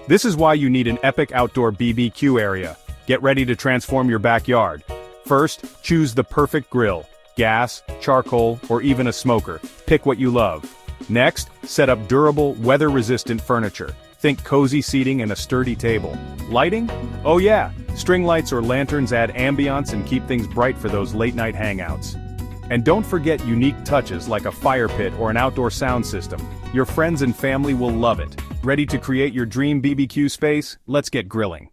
This is why you need an epic outdoor BBQ area. Get ready to transform your backyard. First, choose the perfect grill. Gas, charcoal, or even a smoker. Pick what you love. Next, set up durable, weather-resistant furniture. Think cozy seating and a sturdy table. Lighting? Oh yeah, string lights or lanterns add ambiance and keep things bright for those late-night hangouts. And don't forget unique touches like a fire pit or an outdoor sound system. Your friends and family will love it. Ready to create your dream BBQ space? Let's get grilling.